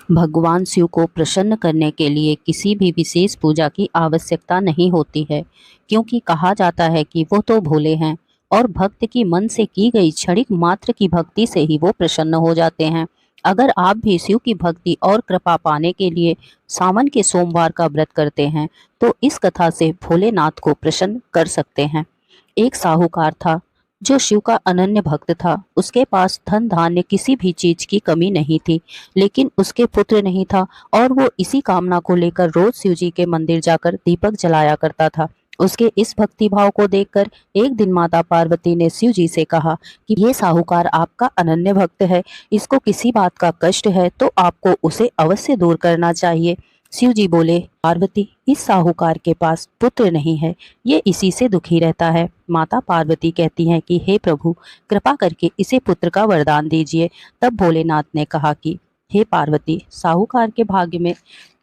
भगवान शिव को प्रसन्न करने के लिए किसी भी विशेष पूजा की आवश्यकता नहीं होती है, क्योंकि कहा जाता है कि वो तो भोले हैं और भक्त की मन से की गई क्षणिक मात्र की भक्ति से ही वो प्रसन्न हो जाते हैं। अगर आप भी शिव की भक्ति और कृपा पाने के लिए सावन के सोमवार का व्रत करते हैं, तो इस कथा से भोलेनाथ को प्रसन्न कर सकते हैं। एक साहूकार था जो शिव का अनन्य भक्त था। उसके पास धन धान्य किसी भी चीज की कमी नहीं थी, लेकिन उसके पुत्र नहीं था और वो इसी कामना को लेकर रोज शिव जी के मंदिर जाकर दीपक जलाया करता था। उसके इस भक्ति भाव को देखकर एक दिन माता पार्वती ने शिव जी से कहा कि ये साहूकार आपका अनन्य भक्त है, इसको किसी बात का कष्ट है तो आपको उसे अवश्य दूर करना चाहिए। शिव जी बोले, पार्वती, इस साहूकार के पास पुत्र नहीं है, ये इसी से दुखी रहता है। माता पार्वती कहती हैं कि हे प्रभु, कृपा करके इसे पुत्र का वरदान दीजिए। तब भोलेनाथ ने कहा कि हे पार्वती, साहूकार के भाग्य में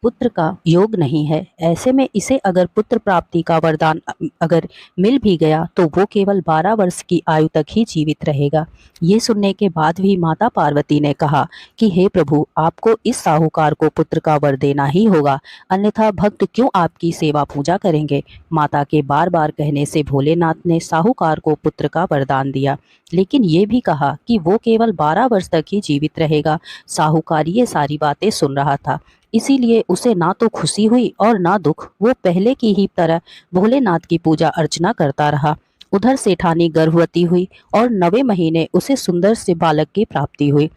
पुत्र का योग नहीं है। ऐसे में इसे अगर पुत्र प्राप्ति का वरदान अगर मिल भी गया तो वो केवल 12 वर्ष की आयु तक ही जीवित रहेगा। ये सुनने के बाद भी माता पार्वती ने कहा कि हे प्रभु, आपको इस साहूकार को पुत्र का वर देना ही होगा, अन्यथा भक्त क्यों आपकी सेवा पूजा करेंगे। माता के बार बार कहने से भोलेनाथ ने साहूकार को पुत्र का वरदान दिया, लेकिन ये भी कहा कि वो केवल 12 वर्ष तक ही जीवित रहेगा। साहूकार ये सारी बातें सुन रहा था, इसीलिए उसे ना तो खुशी हुई और ना दुख। वो पहले की ही तरह भोलेनाथ की पूजा अर्चना करता रहा। उधर सेठानी गर्भवती हुई और 9वें महीने उसे सुंदर से बालक की प्राप्ति हुई।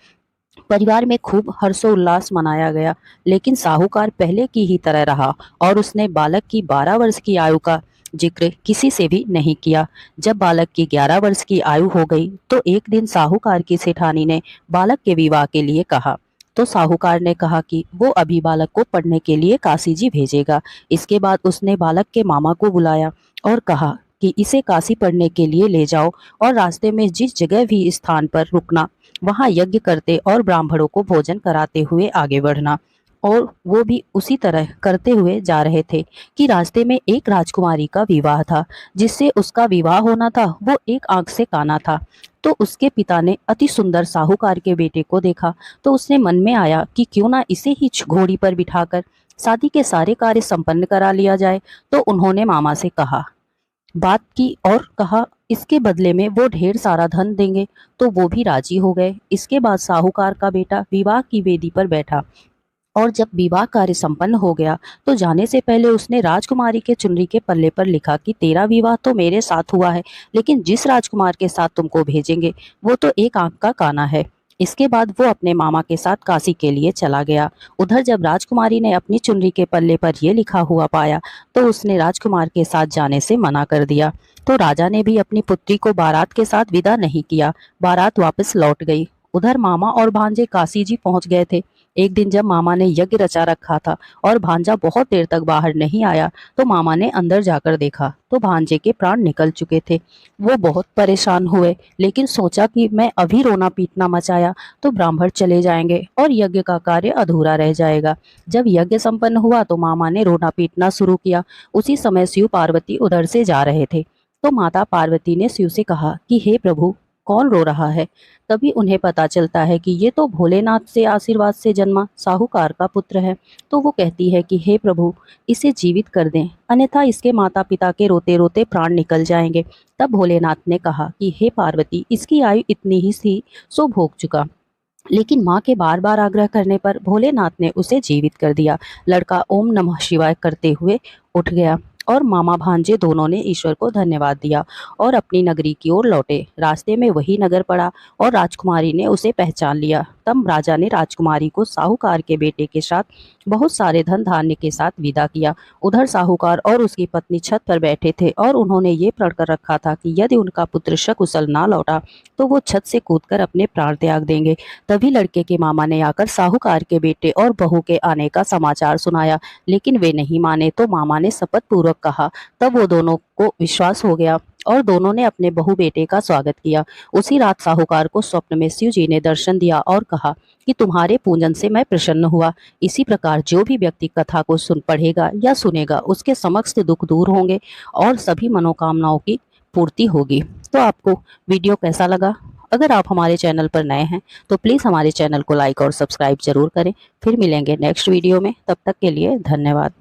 परिवार में खूब हर्षोल्लास मनाया गया, लेकिन साहूकार पहले की ही तरह रहा और उसने बालक की 12 वर्ष की आयु का जिक्र किसी से भी नहीं किया। जब बालक की 11 वर्ष की आयु हो गई तो एक दिन साहूकार की सेठानी ने बालक के विवाह के लिए कहा। तो साहूकार ने कहा कि वो अभी बालक को पढ़ने के लिए काशी जी भेजेगा। इसके बाद उसने बालक के मामा को बुलाया और कहा कि इसे काशी पढ़ने के लिए ले जाओ और रास्ते में जिस जगह भी स्थान पर रुकना, वहां यज्ञ करते और ब्राह्मणों को भोजन कराते हुए आगे बढ़ना। और वो भी उसी तरह करते हुए जा रहे थे कि रास्ते में एक राजकुमारी का विवाह था। जिससे उसका विवाह होना था वो एक आंख से काना था। तो उसके पिता ने अति सुंदर साहूकार के बेटे को देखा, तो उसने मन में आया कि क्यों ना इसे ही घोड़ी पर बिठाकर शादी के सारे कार्य संपन्न करा लिया जाए। तो उन्होंने मामा से कहा, बात की और कहा इसके बदले में वो ढेर सारा धन देंगे। तो वो भी राजी हो गए। इसके बाद साहूकार का बेटा विवाह की वेदी पर बैठा और जब विवाह कार्य संपन्न हो गया तो जाने से पहले उसने राजकुमारी के चुनरी के पल्ले पर लिखा कि तेरा विवाह तो मेरे साथ हुआ है, लेकिन जिस राजकुमार के साथ तुमको भेजेंगे वो तो एक आंख का काना है। इसके बाद वो अपने मामा के साथ काशी के लिए चला गया। उधर जब राजकुमारी ने अपनी चुनरी के पल्ले पर यह लिखा हुआ पाया तो उसने राजकुमार के साथ जाने से मना कर दिया। तो राजा ने भी अपनी पुत्री को बारात के साथ विदा नहीं किया। बारात वापस लौट गई। उधर मामा और भांजे काशी जी पहुंच गए थे। एक दिन जब मामा ने यज्ञ रचा रखा था और भांजा बहुत देर तक बाहर नहीं आया, तो मामा ने अंदर जाकर देखा तो भांजे के प्राण निकल चुके थे। वो बहुत परेशान हुए, लेकिन सोचा कि मैं अभी रोना पीटना मचाया तो ब्राह्मण चले जाएंगे और यज्ञ का कार्य अधूरा रह जाएगा। जब यज्ञ संपन्न हुआ तो मामा ने रोना पीटना शुरू किया। उसी समय शिव पार्वती उधर से जा रहे थे। तो माता पार्वती ने शिव से कहा कि हे प्रभु, कौन रो रहा है। तभी उन्हें पता चलता है कि ये तो भोलेनाथ से आशीर्वाद से जन्मा साहूकार का पुत्र है। तो वो कहती है कि हे प्रभु, इसे जीवित कर दें, अन्यथा इसके माता पिता के रोते रोते प्राण निकल जाएंगे। तब भोलेनाथ ने कहा कि हे पार्वती, इसकी आयु इतनी ही थी सो भोग चुका। लेकिन माँ के बार बार आग्रह करने पर भोलेनाथ ने उसे जीवित कर दिया। लड़का ओम नमः शिवाय करते हुए उठ गया और मामा भांजे दोनों ने ईश्वर को धन्यवाद दिया और अपनी नगरी की ओर लौटे। रास्ते में वही नगर पड़ा और राजकुमारी ने उसे पहचान लिया। तब राजा ने राजकुमारी को साहूकार के बेटे के साथ बहुत सारे धन धान्य के साथ विदा किया। उधर साहूकार और उसकी पत्नी छत पर बैठे थे और उन्होंने ये प्रण कर रखा था कि यदि उनका पुत्र सकुशल ना लौटा तो वो छत से कूदकर अपने प्राण त्याग देंगे। तभी लड़के के मामा ने आकर साहूकार के बेटे और बहू के आने का समाचार सुनाया, लेकिन वे नहीं माने। तो मामा ने शपथ पूर्वक कहा। तब वो दोनों को विश्वास हो गया और दोनों ने अपने बहू बेटे का स्वागत किया। उसी रात साहूकार को स्वप्न में शिव जी ने दर्शन दिया और कहा कि तुम्हारे पूजन से मैं प्रसन्न हुआ। इसी प्रकार जो भी व्यक्ति कथा को सुन पढ़ेगा या सुनेगा उसके समस्त दुख दूर होंगे और सभी मनोकामनाओं की पूर्ति होगी। तो आपको वीडियो कैसा लगा अगर आप हमारे चैनल पर नए हैं तो प्लीज़ हमारे चैनल को लाइक और सब्सक्राइब जरूर करें। फिर मिलेंगे नेक्स्ट वीडियो में, तब तक के लिए धन्यवाद।